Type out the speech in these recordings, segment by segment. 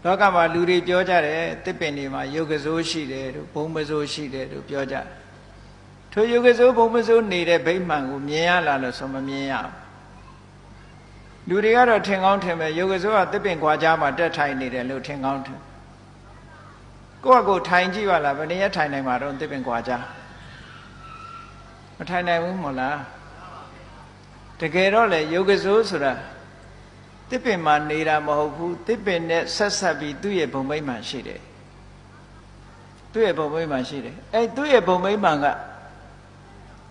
လောကမှာလူတွေပြောကြတယ်တစ်ပင်တွေမှာယုတ်ကစိုးရှိတယ်တို့ဘုံမစိုးရှိတယ်တို့ပြောကြတယ်ထိုယုတ်ကစိုးဘုံမစိုးနေတဲ့ဗိမာန်ကိုမြင်ရလားလို့ဆိုမမြင်ရဘူးလူတွေကတော့ထင်ကောင်းထင်မယ်ယုတ်ကစိုးကတစ်ပင်ခွာကြားမှာတက်ထိုင်နေတယ်လို့ထင်ကောင်းထင်ကိုယ့်အကိုထိုင်ကြည့်ပါလားဘယ်နည်းထိုင်နိုင်မှာတော့တစ်ပင်ခွာကြားမထိုင်နိုင်ဘူးမို့လားတကယ်တော့လေယုတ်ကစိုးဆိုတာတစ်ပင်မှာနေတာမဟုတ်ဘူးတစ်ပင်နဲ့ဆက်ဆက်ပြီးသူ့ရဲ့ဘုံမိမ့်မှန်ရှိတယ်သူ့ရဲ့ဘုံမိမ့်မှန်ရှိတယ်အဲသူ့ရဲ့ဘုံမိမ့်မှန်က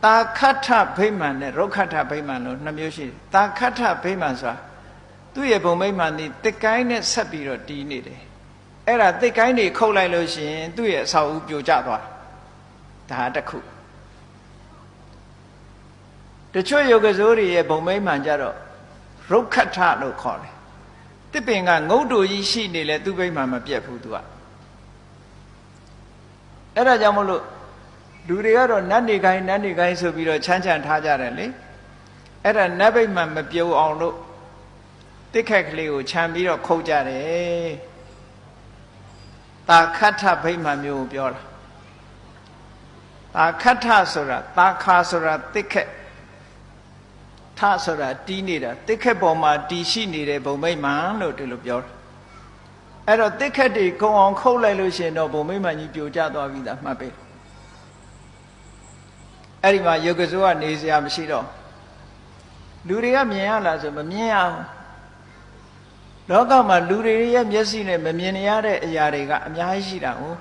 တာခဋ္ဌဗိမာန်နဲ့ရုက္ခဋ္ဌဗိမာန်လို့နှစ်မျိုးရှိတယ်တာခဋ္ဌဗိမာန်ဆိုတာသူ့ရဲ့ဘုံမိမ့်မှန်ဒီတစ်ကိုင်းနဲ့ဆက်ပြီးတော့တည်နေတယ်အဲ့ဒါတစ်ကိုင်းတွေခုတ်လိုက်လို့ရှိရင်သူ့ရဲ့အဆောက်အဦပြိုကျသွားဒါတစ်ခုတချို့ယုတ်ကစိုးတွေရဲ့ဘုံမိမ့်မှန်ကြတော့ရုက္ခဋ္ဌလို့ခေါ်တယ်တစ်ပင်ကငုတ်တူကြီးရှိနေလဲသူ့ဗိမာန်မပြတ်ဘူးသူကအဲ့ဒါကြောင့်မလို့လူတွေကတော့နတ်နေကိုင်းဆိုပြီးတော့ချမ်းချမ်းထားကြတယ်လေအဲ့ဒါနတ်ဗိမာန်မပြုံအောင်လို့တစ်ခက်ကလေးကိုခြံပြီးတော့ခုတ်ကြတယ်တာခဋ္ဌဗိမာန်မျိုးကိုပြောတာတာခဋ္ဌဆိုတာတာခါဆိုတာတစ်ခက်ထဆိုတာတီးနေတာတစ်ခက်ပေါ်မှာတီရှိနေတဲ့ဘုံမိမ့်မှန်လို့ဒီလိုပြောတာအဲ့တော့တစ်ခက်တွေကုံအောင်ခုတ်လိုက်လို့ရှိရင်တော့ဘုံမိမ့်မှန်ကြီးပြိုကျသွားပြီသားမှတ်ပေးအဲ့ဒီမှာယုတ်ကစိုးကနေစရာမရှိတော့လူတွေကမြင်ရလားဆိုမမြင်ရဘူးလောကမှာလူတွေရဲ့မျက်စိနဲ့မမြင်ရတဲ့အရာတွေကအများကြီးရှိတာဟုတ်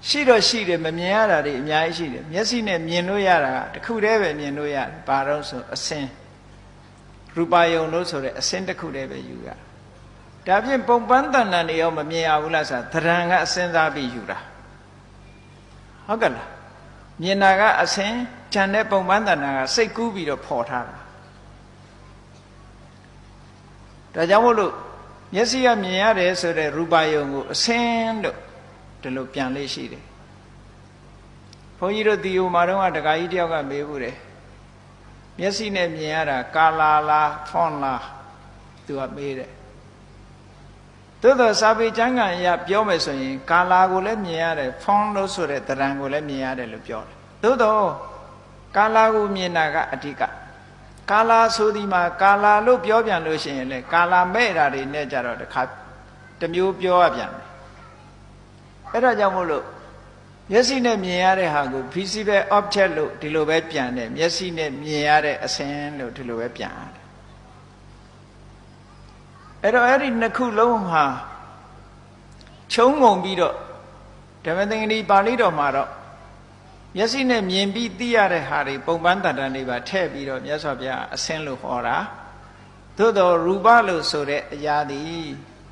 ရှိတော့ရှိတယ်မမြင်ရတာတွေအများကြီးရှိတယ်မျက်စိနဲ့မြင်လို့ရတာကတခုတည်းပဲမြင်လို့ရတယ်ဘာလို့ဆိုအစင်းရူပယုံလို့ဆိုတဲ့အစင်းတစ်ခုတည်းပဲယူရဒါဖြင့်ပုံပန်းတဏ္ဍာနေရောမမြင်ရဘူးလားဆိုတာသဏ္ဍာန်ကအစင်းစားပြီးယူတာဟုတ်ကဲ့လားမြင်တာကအစင်းခြံတဲ့ပုံပန်းတဏ္ဍာကစိတ်ကူးပြီးတော့ဖော်ထားတာဒါကြောင့်မို့လို့မျက်စိကမြင်ရတယ်ဆိုတဲ့ရူပယုံကိုအစင်းလို့ဒီလိုပြန်လေးရှိတယ်ဘုန်းကြီးတို့ဒီဟိုမှာတော့တခါကြီးတယောက်ကမေးဘူးတယ်မျက်စိနဲ့မြင်ရတာကာလာလားဖွန်လားသူကမေးတယ်သို့သောစာပေကျမ်းဂန်အရပြောမယ်ဆိုရင်ကာလာကိုလည်းမြင်ရတယ်ဖွန်လို့ဆိုတဲ့တရံကိုလည်းမြင်ရတယ်လို့ပြောတယ်သို့သောကာလာကိုမြင်တာကအဓိကကာလာဆိုဒီမှာကာလာလို့ပြောပြန်လို့ရှိရင်လေကာလာမဲ့တာတွေနဲ့ကြတော့တခါတမျိုးပြောရပြန်တယ်အဲ့ဒါကြောင့်မို့လို့မျက်စိနဲ့မြင်ရတဲ့ဟာကို visible object လို့ဒီလိုပဲပြန်တယ်မျက်စိနဲ့မြင်ရတဲ့အစင်းလို့ဒီလိုပဲပြန်ရတယ်အဲ့တော့အဲ့ဒီနှစ်ခုလုံးဟာခြုံငုံပြီးတော့ဓမ္မသင်္ကတိပါဠိတော်မှာတော့မျက်စိနဲ့မြင်ပြီးသိရတဲ့ဟာတွေပုံပန်းတဏ္ဍာတွေပါထည့်ပြီးတော့မြတ်စွာဘုရားအစင်းလို့ဟောတာသို့တော်ရူပလို့ဆိုတဲ့အရာသည်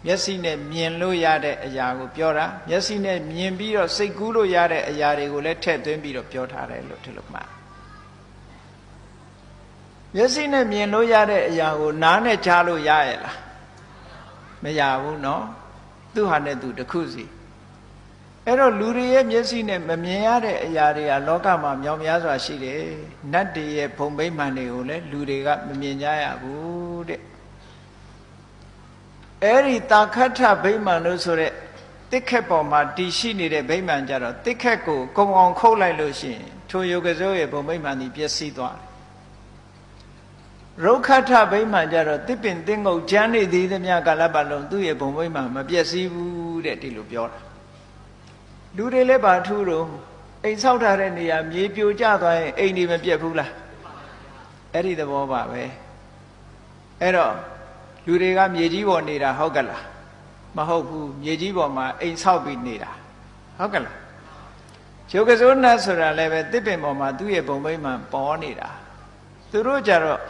မျက်စိနဲ့မြင်လို့ရတဲ့အရာကိုပြောတာမျက်စိနဲ့မြင်ပြီးတော့စိတ်ကူးလို့ရတဲ့အရာတွေကိုလည်းထည့်သွင်းပြီးတော့ပြောထားတယ်လို့ဒီလိုမှတ်မျက်စိနဲ့မြင်လို့ရတဲ့အရာကိုနားနဲ့ကြားလို့ရရဲ့လားမရဘူးเนาะသူ့ဟာနဲ့သူတစ်ခုစီအဲ့တော့လူတွေရဲ့မျက်စိနဲ့မမြင်ရတဲ့အရာတွေကလောကမှာမြောင်များစွာရှိတယ်နတ်တွေရဲ့ဘုံဗိမာန်တွေကိုလည်းလူတွေကမမြင်ကြရဘူးတဲ့အဲ့ဒီတာခဋ္ဌဗိမာန်လို့ဆိုတဲ့တစ်ခက်ပေါ်မှာတည်ရှိနေတဲ့ဗိမာန်ကြတော့တစ်ခက်ကိုကုံအောင်ခုတ်လိုက်လို့ရှိရင်ထိုယုတ်ကစိုးရဲ့ဘုံဗိမာန်ဒီပျက်စီးသွားတယ်ရုက္ခဋ္ဌဗိမာန်ကြတော့တစ်ပင်တစ်ငုတ်ကျမ်းနေသေးသမျှကာလပတ်လုံးသူ့ရဲ့ဘုံဗိမာန်မပျက်စီးဘူးတဲ့ဒီလိုပြောတာလူတွေလည်းဘာထူးတော့အိမ်ဆောက်ထားတဲ့နေရာမြေပြိုကျသွားရင်အိမ်တွေမပျက်ဘူးလားအဲ့ဒီသဘောပါပဲအဲ့တော့လူတွေကမြေကြီးပေါ်နေတာဟုတ်ကလားမဟုတ်ဘူးမြေကြီးပေါ်မှာအိမ်ဆောက်ပြီးနေတာဟုတ်ကလားယုတ်ကစိုးနတ်ဆိုတာလည်းပဲတစ်ပင်ပေါ်မှာသူ့ရဲ့ဘုံဗိမာန်ပေါ်နေတာသူတို့ကြတော့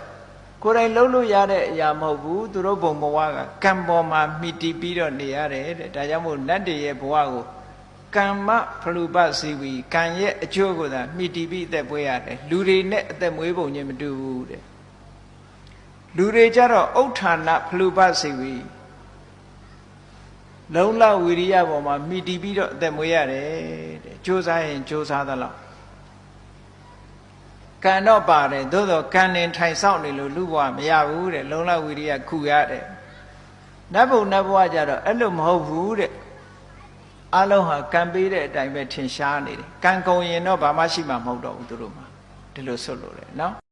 ကိုယ်တိုင်လှုပ်လို့ရတဲ့အရာမဟုတ်ဘူးသူတို့ဘုံဘဝကကံပေါ်မှာမိတီးပြီးတော့နေရတယ်တဲ့ဒါကြောင့်မို့နတ်တွေရဲ့ဘဝကိုကမ္မဖလူပစီဝီကံရဲ့အကျိုးကိုသာမိတီးပြီးအသက်ပွေးရတယ်လူတွေနဲ့အသက်မွေးပုံချင်းမတူဘူးတဲ့လူတွေကြတော့ဥဋ္ဌာဏဖလူပစီဝီလုံလဝိရိယပေါ်မှာမိတီးပြီးတော့အသက်မွေးရတယ်တဲ့ကြိုးစားရင်ကြိုးစားသလောက်ကံတော့ပါတယ်သို့တော့ကံနဲ့ထိုင်ဆောက်နေလို့လူဘဝမရဘူးတဲ့လုံလဝိရိယခုရတယ် နတ်ဘုံနတ်ဘဝကြတော့အဲ့လိုမဟုတ်ဘူးတဲ့အလုံးဟာကံပေးတဲ့အတိုင်းပဲထင်ရှားနေတယ်ကံကုန်ရင်တော့ဘာမှရှိမှာမဟုတ်တော့ဘူးသူတို့မှာဒီလိုဆွတ်လို့လေနော်